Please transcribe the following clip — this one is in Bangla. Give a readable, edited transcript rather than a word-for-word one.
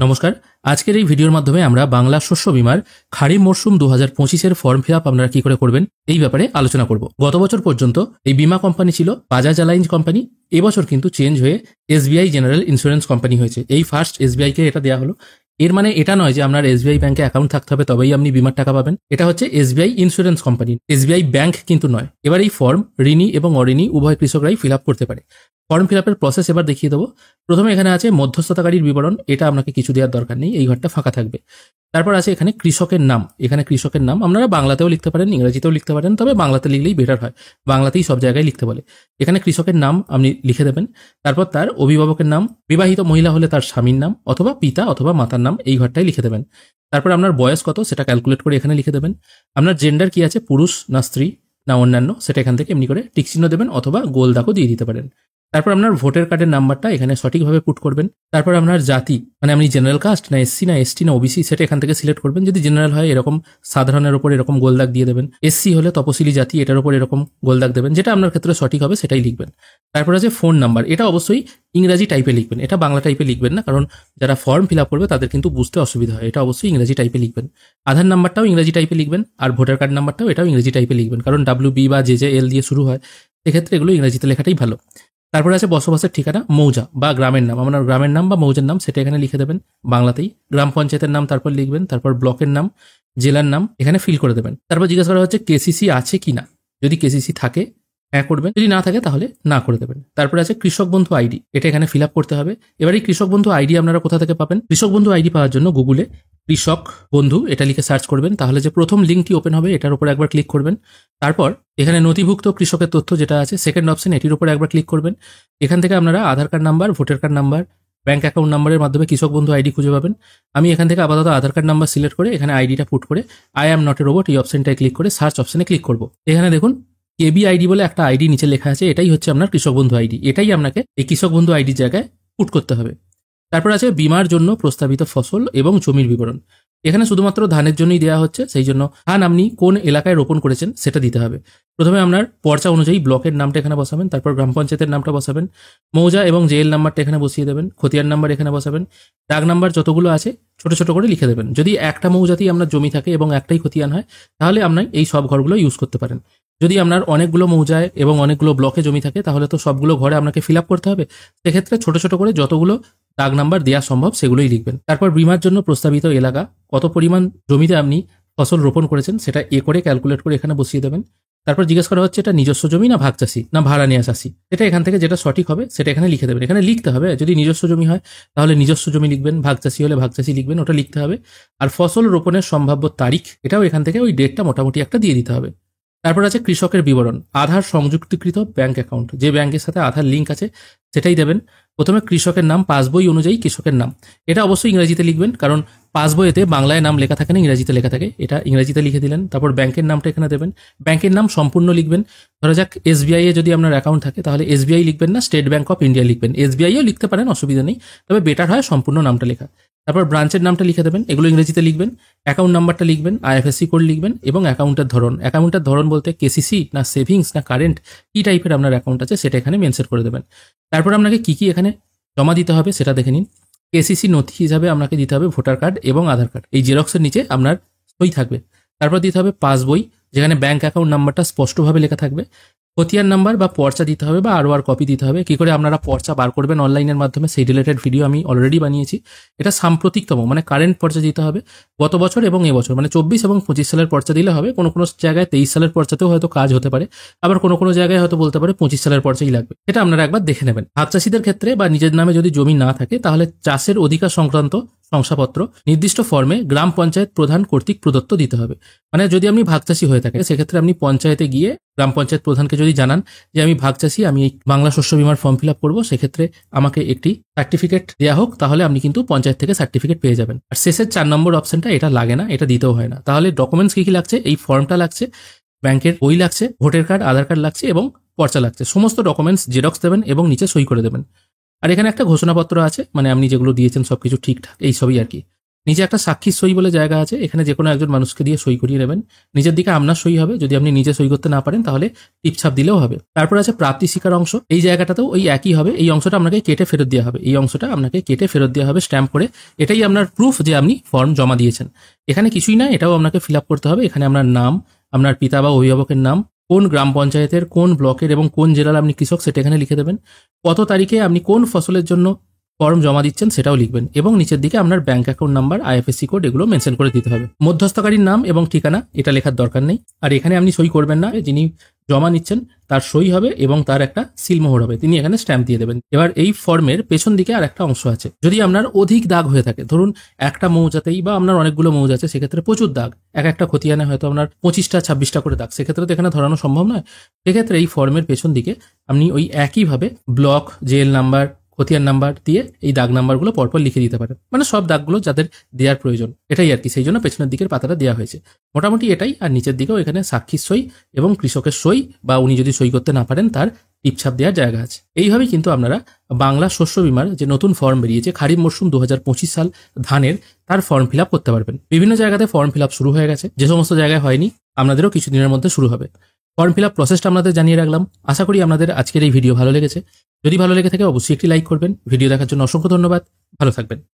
নমস্কার। আজকের এই ভিডিওর মাধ্যমে আমরা বাংলা শস্য বীমার খারিফ মরশুম 2025-এর ফর্ম ফিল আপ আপনারা কি করে করবেন এই ব্যাপারে আলোচনা করব। গত বছর পর্যন্ত এই বীমা কোম্পানি ছিল বাজাজ অ্যালায়েন্স কোম্পানি। এবছর কিন্তু চেঞ্জ হয়ে এসবিআই জেনারেল ইন্স্যুরেন্স কোম্পানি হয়েছে। এই ফার্স্ট এসবিআই কে এটা দেওয়া হলো। এর মানে এটা নয় যে আপনার এসবিআই ব্যাংকে অ্যাকাউন্ট থাকতে হবে তবেই আপনি বীমার টাকা পাবেন। এটা হচ্ছে SBI insurance company, SBI bank কিন্তু নয়। এবার এই ফর্ম ঋণী এবং অঋণী উভয় কৃষকরাই ফিল আপ করতে পারে। ফর্ম ফিল আপের প্রসেস এবার দেখিয়ে দেবো। প্রথমে এখানে আছে মধ্যস্থতাকারীর বিবরণ, এটা আপনাকে কিছু দেওয়ার দরকার নেই, এই ঘরটা ফাঁকা থাকবে। তারপর আছে এখানে কৃষকের নাম। এখানে কৃষকের নাম আপনারা বাংলাতেও লিখতে পারেন, ইংরেজিতেও লিখতে পারেন, তবে বাংলাতে লিখলেই বেটার হয়, বাংলাতেই সব জায়গায় লিখতে বলে। এখানে কৃষকের নাম আপনি লিখে দেবেন। তারপর তার অভিভাবকের নাম, বিবাহিত মহিলা হলে তার স্বামীর নাম অথবা পিতা অথবা মাতার নাম এই ঘরটাই লিখে দেবেন। তারপর আপনার বয়স কত সেটা ক্যালকুলেট করে এখানে লিখে দেবেন। আপনার জেন্ডার কি আছে, পুরুষ না স্ত্রী না অন্যান্য, সেটা এখান থেকে এমনি করে টিক চিহ্ন দেবেন অথবা গোল দাগও দিয়ে দিতে পারেন। তারপর আপনার ভোটার কার্ডের নাম্বারটা এখানে সঠিকভাবে পুট করবেন। তারপর আপনার জাতি, মানে আপনি জেনারেল কাস্ট না এসসি না এসটি না ওবিসি, সেটা এখান থেকে সিলেক্ট করবেন। যদি জেনারেল হয় এরকম সাধারণের উপর এরকম গোলদাগ দিয়ে দেবেন। এসসি হলে তপশিলি জাতি, এটার উপর এরকম গোলদাগ দেবেন। যেটা আপনার ক্ষেত্রে সঠিক হবে সেটাই লিখবেন। তারপর আছে ফোন নাম্বার, এটা অবশ্যই ইংরাজি টাইপে লিখবেন, এটা বাংলা টাইপে লিখবেন না, কারণ যারা ফর্ম ফিল আপ করবে তাদের কিন্তু বুঝতে অসুবিধা হয়। এটা অবশ্যই ইংরাজি টাইপে লিখবেন। আধার নাম্বারটাও ইংরাজি টাইপে লিখবেন, আর ভোটার কার্ড নাম্বারটাও এটাও ইংরাজি টাইপে লিখবেন, কারণ WB বা JJL দিয়ে শুরু হয়, সেক্ষেত্রে এগুলো ইংরাজিতে লেখাটাই ভালো। তারপরে আছে বসবাসের ঠিকানা, মৌজা বা গ্রামের নাম, আপনার গ্রামের নাম বা মৌজার নাম সেটা এখানে লিখে দেবেন বাংলাতেই। গ্রাম পঞ্চায়েতের নাম তারপর লিখবেন, তারপর ব্লকের নাম, জেলার নাম এখানে ফিল করে দেবেন। তারপর জিজ্ঞাসা করা হচ্ছে কেসিসি আছে কি না, যদি কেসিসি থাকে হ্যাঁ করবেন, যদি না থাকে তাহলে না করে দেবেন। তারপরে আছে কৃষক বন্ধু আইডি, এটা এখানে ফিল আপ করতে হবে। এবার এই কৃষক বন্ধু আইডি আপনারা কোথা থেকে পাবেন? কৃষক বন্ধু আইডি পাওয়ার জন্য গুগলে কৃষক বন্ধু এটা লিখে সার্চ করবেন, তাহলে যে প্রথম লিঙ্কটি ওপেন হবে এটার উপর একবার ক্লিক করবেন। তারপর এখানে নথিভুক্ত কৃষকের তথ্য যেটা আছে সেকেন্ড অপশন, এটির উপর একবার ক্লিক করবেন। এখান থেকে আপনারা Aadhaar card number, voter card number, bank account নাম্বারের মাধ্যমে কৃষক বন্ধু আইডি খুঁজে পাবেন। আমি এখান থেকে আপাতত আধার কার্ড নাম্বার সিলেক্ট করে এখানে আইডিটা পুট করে I am not a robot এই অপশনটায় ক্লিক করে সার্চ অপশনে ক্লিক করব। এখানে দেখুন কেবি আইডি বলে একটা আইডি নিচে লেখা আছে, এটাই হচ্ছে আপনার কৃষক বন্ধু আইডি। এটাই আপনাকে এই কৃষক বন্ধু আইডির জায়গায় পুট করতে হবে। তারপর আছে বীমার জন্য প্রস্তাবিত ফসল এবং জমির বিবরণ। এখানে শুধুমাত্র ধানের জন্যই দেওয়া হচ্ছে, সেই জন্য ধান আপনি কোন এলাকায় রোপণ করেছেন সেটা দিতে হবে। প্রথমে আপনার পর্চা অনুযায়ী ব্লকের নামটা এখানে বসাবেন, তারপর গ্রাম পঞ্চায়েতের নামটা বসাবেন, মৌজা এবং জেএল নাম্বারটা এখানে বসিয়ে দেবেন, খতিয়ান নাম্বার এখানে বসাবেন, দাগ নাম্বার যতগুলো আছে ছোট ছোট করে লিখে দেবেন। যদি একটা মৌজাতেই আপনার জমি থাকে এবং একটাই খতিয়ান হয় তাহলে আপনি এই সব ঘরগুলো ইউজ করতে পারেন। যদি আপনার অনেকগুলো মৌজায় এবং অনেকগুলো ব্লকে জমি থাকে তাহলে তো সবগুলো ঘরে আপনাকে ফিল আপ করতে হবে, সেক্ষেত্রে ছোট ছোট করে যতগুলো দাগ নাম্বার দেওয়া সম্ভব সেগুলোই লিখবেন। তারপর বীমার জন্য প্রস্তাবিত এলাকা, কত পরিমাণ জমিতে আপনি ফসল রোপণ করেছেন সেটা করে ক্যালকুলেট করে এখানে বসিয়ে দেবেন। তারপর জিজ্ঞেস করা হচ্ছে এটা নিজস্ব জমি না ভাগ চাষি না ভাড়া নেওয়া চাষি, এটা এখান থেকে যেটা সঠিক হবে সেটা এখানে লিখে দেবেন। এখানে লিখতে হবে, যদি নিজস্ব জমি হয় তাহলে নিজস্ব জমি লিখবেন, ভাগ চাষি হলে ভাগ চাষি লিখবেন, ওটা লিখতে হবে। আর ফসল রোপণের সম্ভাব্য তারিখ এটাও এখান থেকে ওই ডেটটা মোটামুটি একটা দিয়ে দিতে হবে। তারপর আছে কৃষকের বিবরণ, আধার সংযুক্তিকৃত ব্যাংক অ্যাকাউন্ট, যে ব্যাংকের সাথে আধার লিঙ্ক আছে সেটাই দেবেন। প্রথমে কৃষকের নাম, পাসবই অনুযায়ী কৃষকের নাম, এটা অবশ্যই ইংরেজিতে লিখবেন, কারণ পাসবইতে বাংলায় নাম লেখা থাকে না, ইংরেজিতে লেখা থাকে, এটা ইংরেজিতে লিখে দিলেন। তারপর ব্যাংকের নামটা এখানে দেবেন, ব্যাংকের নাম সম্পূর্ণ লিখবেন। ধরা যাক এসবিআই এ যদি আপনার অ্যাকাউন্ট থাকে তাহলে এসবিআই লিখবেন না, স্টেট ব্যাংক অফ ইন্ডিয়া লিখবেন। এসবিআইও লিখতে পারেন, অসুবিধা নেই, তবে বেটার হয় সম্পূর্ণ নামটা লেখা। তারপর ব্রাঞ্চের নামটা লিখে দেবেন, এগুলো ইংরেজিতে লিখবেন। অ্যাকাউন্ট নাম্বারটা লিখবেন, আইএফএসসি কোড লিখবেন এবং অ্যাকাউন্টের ধরন বলতে কেসিসি না সেভিংস না কারেন্ট, কি টাইপের আপনার অ্যাকাউন্ট আছে সেটা এখানে মেনশন করে দেবেন। তারপর আপনাকে কি কি এখানে জমা দিতে হবে সেটা দেখে নিন। কেসিসি নথি হিসাবে আপনাকে দিতে হবে ভোটার কার্ড এবং আধার কার্ড, এই জেরক্সের নিচে আপনার সই থাকবে। তারপর দিতে হবে পাসবই, যেখানে ব্যাংক অ্যাকাউন্ট নাম্বারটা স্পষ্টভাবে লেখা থাকবে। খতিয়ান নাম্বার বা পর্চা দিতে হবে বা আর কপি দিতে হবে। কি করে আপনারা পর্চা বার করবেন অনলাইনের মাধ্যমে সেই রিলেটেড ভিডিও আমি অলরেডি বানিয়েছি। এটা সাম্প্রতিকতম মানে কারেন্ট পর্চা দিতে হবে, গত বছর এবং এবছর মানে 24 এবং 25 সালের পর্চা দিলে হবে। কোনো কোনো জায়গায় 23 সালের পর্চাতেও হয়তো কাজ হতে পারে, আবার কোনো কোনো জায়গায় হয়তো বলতে পারে 25 সালের পর্চাই লাগবে, এটা আপনারা একবার দেখে নেবেন। ভাগ চাষীদের ক্ষেত্রে বা নিজের নামে যদি জমি না থাকে তাহলে চাষের অধিকার সংক্রান্ত শংসাপত্র নির্দিষ্ট ফর্মে গ্রাম পঞ্চায়েত প্রধান কর্তৃক প্রদত্ত দিতে হবে। মানে যদি আপনি ভাগ চাষী হয়ে থাকে সেক্ষেত্রে আপনি পঞ্চায়েতে গিয়ে গ্রাম পঞ্চায়েত প্রধানকে যদি জানান যে আমি ভাগ চাষী, আমি এই বাংলা শস্য বীমার ফর্ম ফিল আপ করবো, সেক্ষেত্রে আমাকে একটি সার্টিফিকেট দেওয়া হোক, তাহলে আপনি কিন্তু পঞ্চায়েত থেকে সার্টিফিকেট পেয়ে যাবেন। আর শেষের 4 নম্বর অপশনটা এটা লাগে না, এটা দিতেও হয় না। তাহলে ডকুমেন্টস কি কি লাগছে, এই ফর্মটা লাগছে, ব্যাংকের বই লাগছে, ভোটার কার্ড আধার কার্ড লাগছে এবং পর্চা লাগছে। সমস্ত ডকুমেন্টস জেরক্স দেবেন এবং নিচে সই করে দেবেন। আর এখানে একটা ঘোষণাপত্র আছে, মানে আপনি যেগুলো দিয়েছেন সবকিছু ঠিকঠাক, এই সবই আর কি। নিচে একটা সাক্ষী সই বলে জায়গা আছে, এখানে যে কোনো একজন মানুষকে দিয়ে সই করিয়ে নেবেন। নিজের দিকে আপনার সই হবে, যদি আপনি নিজে সই করতে না পারেন তাহলে টিপছাপ দিলেও হবে। তারপর আছে প্রাপ্তি স্বীকার অংশ, এই জায়গাটাতেও ওই একই হবে, এই অংশটা আপনাকে কেটে ফেরত দেওয়া হবে, এই অংশটা আপনাকে কেটে ফেরত দেওয়া হবে স্ট্যাম্প করে। এটাই আপনার প্রুফ যে আপনি ফর্ম জমা দিয়েছেন। এখানে কিছুই না, এটাও আপনাকে ফিল আপ করতে হবে। এখানে আপনার নাম, আপনার পিতা বা অভিভাবকের নাম, কোন গ্রাম পঞ্চায়েতের, কোন ব্লকের এবং কোন জেলার আপনি কৃষক সেটা এখানে লিখে দেবেন। কত তারিখে আপনি কোন ফসলের জন্য ফর্ম জমা দিচ্ছেন সেটাও লিখবেন, এবং নিচের দিকে আপনার bank account number, IFSC code এগুলো মেনশন করে দিতে হবে। মধ্যস্থকারীর নাম এবং ঠিকানা এটা লেখার দরকার নেই। আর এখানে আপনি সই করবেন না, যিনি জমা নিচ্ছেন তার সই হবে এবং তার একটা সিলমোহর হবে, তিনি এখানে স্ট্যাম্প দিয়ে দেবেন। এবার এই ফর্মের পেছন দিকে আর একটা অংশ আছে, যদি আপনার অধিক দাগ হয়ে থাকে, ধরুন একটা মৌজাতেই বা আপনার অনেকগুলো মৌজ আছে, সেক্ষেত্রে প্রচুর দাগ, এক একটা খতিয়ানে হয়তো আপনার 25টা 26টা করে দাগ, সেক্ষেত্রে তো এখানে ধরানো সম্ভব নয়। সেক্ষেত্রে এই ফর্মের পেছন দিকে আপনি ওই একইভাবে ব্লক, জেল নাম্বার, খতিয়ান নাম্বার দিয়ে এই দাগ নাম্বারগুলো পরপর লিখে দিতে পারেন, মানে সব দাগগুলো যাদের দেওয়ার প্রয়োজন, এটাই আর কি, সেই জন্য পেছনের দিকের পাতাটা দেওয়া হয়েছে। মোটামুটি এটাই। আর নিচের দিকেও এখানে সাক্ষীর সই এবং কৃষকের সই, বা উনি যদি সই করতে না পারেন তার টিপছাপ দেওয়ার জায়গা আছে। এইভাবেই কিন্তু আপনারা বাংলা শস্য বীমার যে নতুন ফর্ম বেরিয়েছে খারিফ মরশুম 2025 সাল ধানের, তার ফর্ম ফিল আপ করতে পারবেন। বিভিন্ন জায়গাতে ফর্ম ফিল আপ শুরু হয়ে গেছে, যে সমস্ত জায়গায় হয়নি আপনাদেরও কিছুদিনের মধ্যে শুরু হবে। ফর্ম ফিল আপ প্রসেসটা আপনাদের জানিয়ে রাখলাম। আশা করি আপনাদের আজকের এই ভিডিও ভালো লেগেছে। যদি ভালো লেগে থাকে অবশ্যই একটি লাইক করবেন। ভিডিও দেখার জন্য অসংখ্য ধন্যবাদ। ভালো থাকবেন।